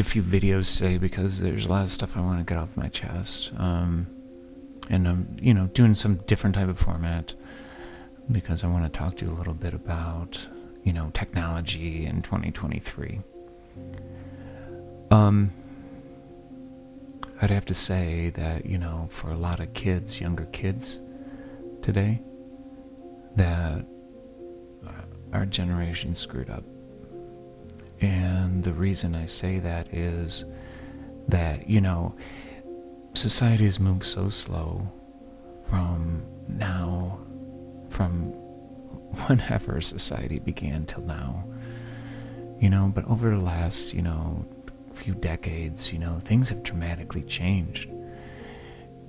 a few videos today because there's a lot of stuff I want to get off my chest. And I'm, doing some different type of format because I want to talk to you a little bit about, technology in 2023. I'd have to say that, for a lot of kids, younger kids today, that our generation screwed up. And the reason I say that is that, society has moved so slow from whenever society began till now. But over the last, few decades, things have dramatically changed.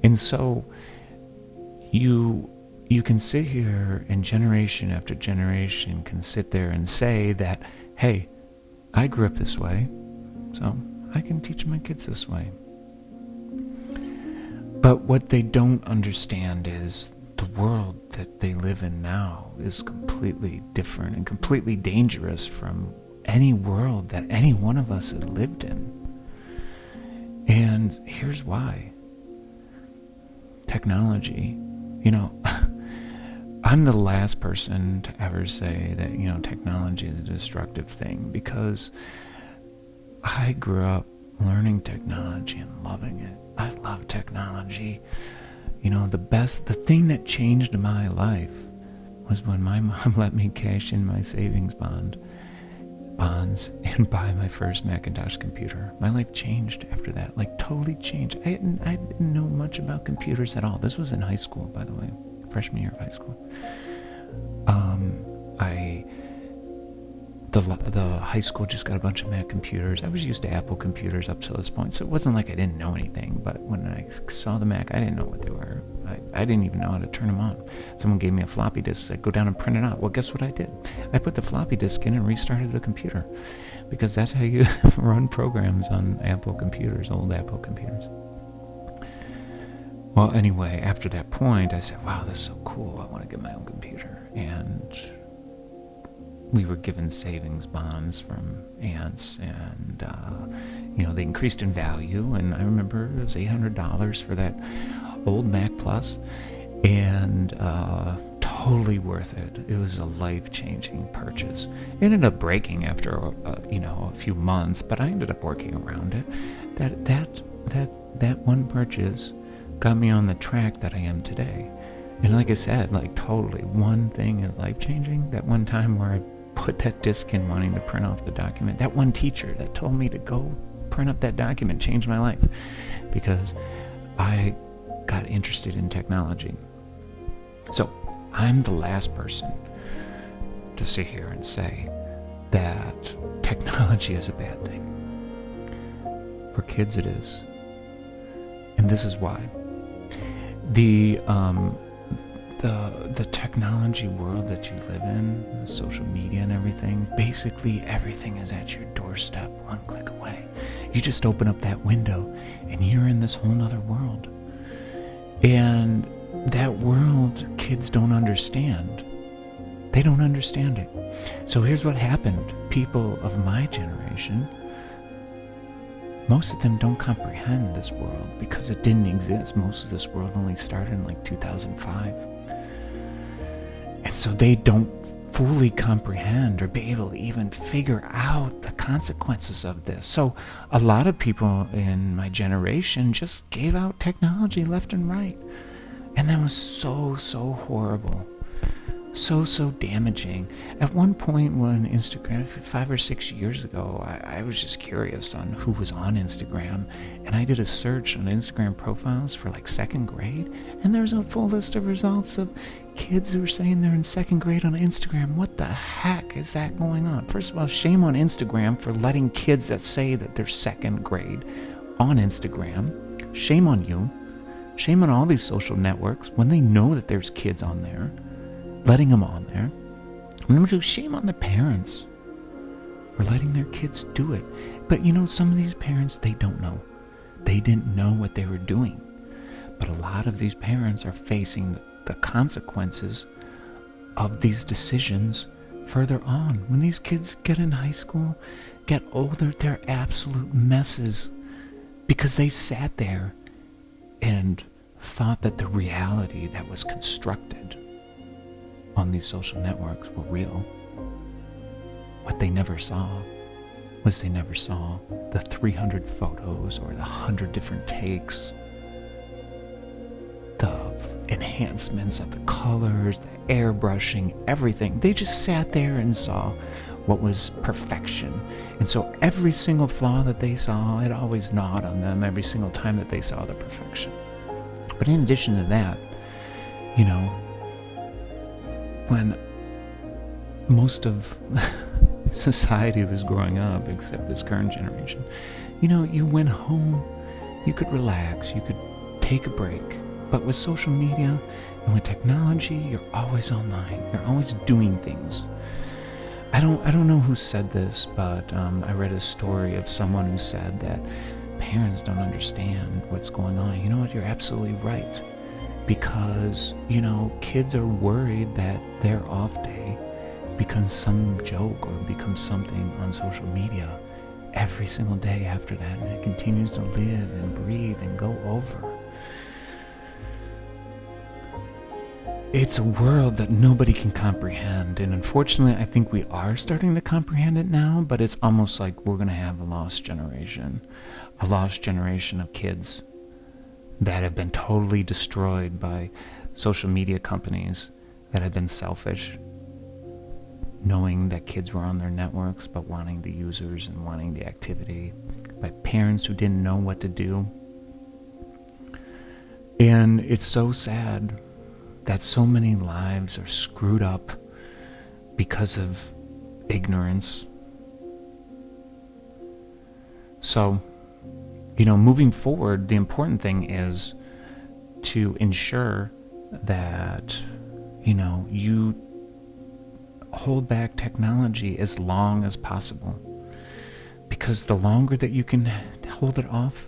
And so you can sit here and generation after generation can sit there and say that, hey, I grew up this way, so I can teach my kids this way. But what they don't understand is the world that they live in now is completely different and completely dangerous from any world that any one of us had lived in. And here's why. Technology, I'm the last person to ever say that, technology is a destructive thing, because I grew up learning technology and loving it. I love technology. The thing that changed my life was when my mom let me cash in my savings bonds and buy my first Macintosh computer. My life changed after that, totally changed. I didn't know much about computers at all. This was in high school, by the way, freshman year of high school. The high school just got a bunch of Mac computers. I was used to Apple computers up to this point, so it wasn't like I didn't know anything. But when I saw the Mac, I didn't know what they were. I didn't even know how to turn them on. Someone gave me a floppy disk, said, go down and print it out. Well, guess what I did? I put the floppy disk in and restarted the computer, because that's how you run programs on Apple computers, old Apple computers. Well, anyway, after that point, I said, wow, this is so cool. I want to get my own computer. And we were given savings bonds from aunts, and they increased in value. And I remember it was $800 for that old Mac Plus, and totally worth it. It was a life-changing purchase. It ended up breaking after a few months, but I ended up working around it. That one purchase got me on the track that I am today. And like I said, totally, one thing is life-changing. That one time where I put that disc in wanting to print off the document, that one teacher that told me to go print up that document changed my life, because I got interested in technology. So I'm the last person to sit here and say that technology is a bad thing. For kids it is. And this is why. The technology world that you live in, the social media and everything, basically everything is at your doorstep, one click away. You just open up that window and you're in this whole nother world. And that world, kids don't understand. They don't understand it. So here's what happened. People of my generation, most of them don't comprehend this world because it didn't exist. Most of this world only started in 2005. And so they don't fully comprehend or be able to even figure out the consequences of this. So a lot of people in my generation just gave out technology left and right. And that was so horrible. So damaging. At one point when Instagram, 5 or 6 years ago, I was just curious on who was on Instagram, and I did a search on Instagram profiles for second grade, and there was a full list of results of kids who were saying they're in second grade on Instagram. What the heck is that going on? First of all, shame on Instagram for letting kids that say that they're second grade on Instagram. Shame on you. Shame on all these social networks when they know that there's kids on there, letting them on there. Number two, shame on the parents for letting their kids do it. But some of these parents, they don't know. They didn't know what they were doing. But a lot of these parents are facing the consequences of these decisions further on. When these kids get in high school, get older, they're absolute messes because they sat there and thought that the reality that was constructed on these social networks were real. What they never saw was they never saw the 300 photos or the 100 different takes, the enhancements of the colors, the airbrushing, everything. They just sat there and saw what was perfection. And so every single flaw that they saw, it always gnawed on them every single time that they saw the perfection. But in addition to that, you know, when most of society was growing up, except this current generation, you know, you went home, you could relax, you could take a break. But with social media and with technology, you're always online. You're always doing things. I don't know who said this, but I read a story of someone who said that parents don't understand what's going on. You know what? You're absolutely right. Because, you know, kids are worried that their off day becomes some joke or becomes something on social media every single day after that. And it continues to live and breathe and go over. It's a world that nobody can comprehend, and unfortunately I think we are starting to comprehend it now, but it's almost like we're going to have a lost generation of kids that have been totally destroyed by social media companies that have been selfish, knowing that kids were on their networks but wanting the users and wanting the activity, by parents who didn't know what to do. And it's so sad that so many lives are screwed up because of ignorance. So, you know, moving forward, the important thing is to ensure that, you know, you hold back technology as long as possible. Because the longer that you can hold it off,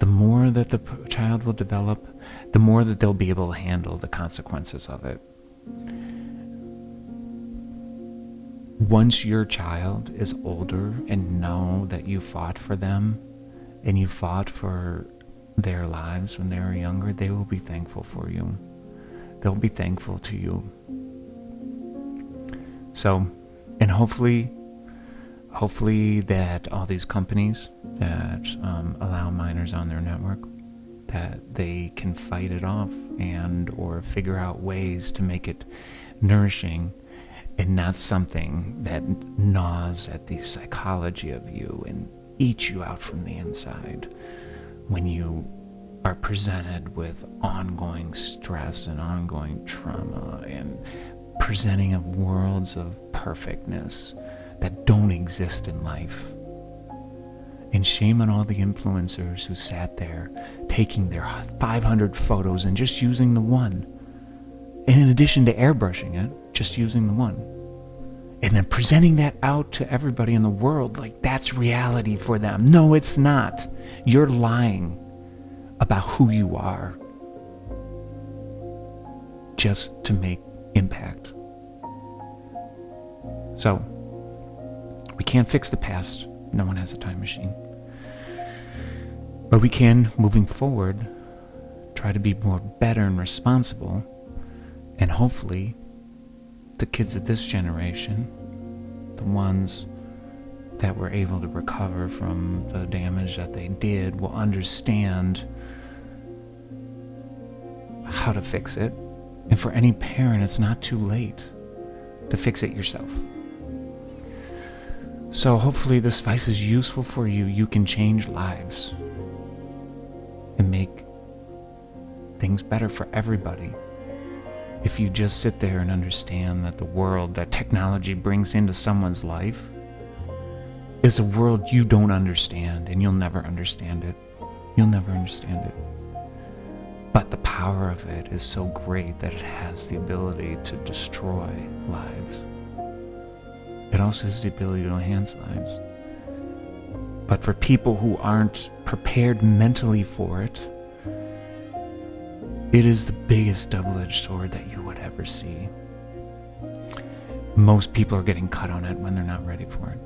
the more that the child will develop, the more that they'll be able to handle the consequences of it. Once your child is older and know that you fought for them and you fought for their lives when they were younger, they will be thankful for you. They'll be thankful to you. So, and hopefully that all these companies that allow minors on their network, that they can fight it off and or figure out ways to make it nourishing and not something that gnaws at the psychology of you and eats you out from the inside when you are presented with ongoing stress and ongoing trauma and presenting of worlds of perfectness that don't exist in life. And shame on all the influencers who sat there taking their 500 photos and just using the one. And in addition to airbrushing it, just using the one. And then presenting that out to everybody in the world like that's reality for them. No, it's not. You're lying about who you are just to make impact. So, we can't fix the past. No one has a time machine. But we can, moving forward, try to be more better and responsible. And hopefully, the kids of this generation, the ones that were able to recover from the damage that they did, will understand how to fix it. And for any parent, it's not too late to fix it yourself. So hopefully this advice is useful for you. You can change lives and make things better for everybody if you just sit there and understand that the world that technology brings into someone's life is a world you don't understand, and you'll never understand it. You'll never understand it. But the power of it is so great that it has the ability to destroy lives. It also has the ability to enhance lives. But for people who aren't prepared mentally for it, it is the biggest double-edged sword that you would ever see. Most people are getting cut on it when they're not ready for it.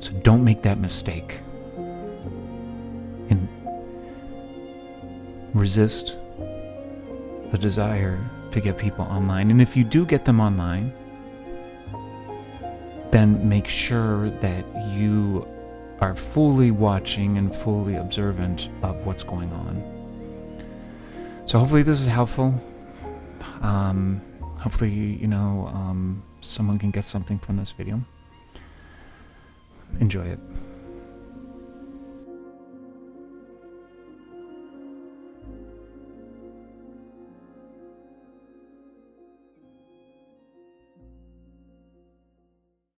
So don't make that mistake. And resist the desire to get people online. And if you do get them online, then make sure that you are fully watching and fully observant of what's going on. So hopefully this is helpful. Hopefully, someone can get something from this video. Enjoy it.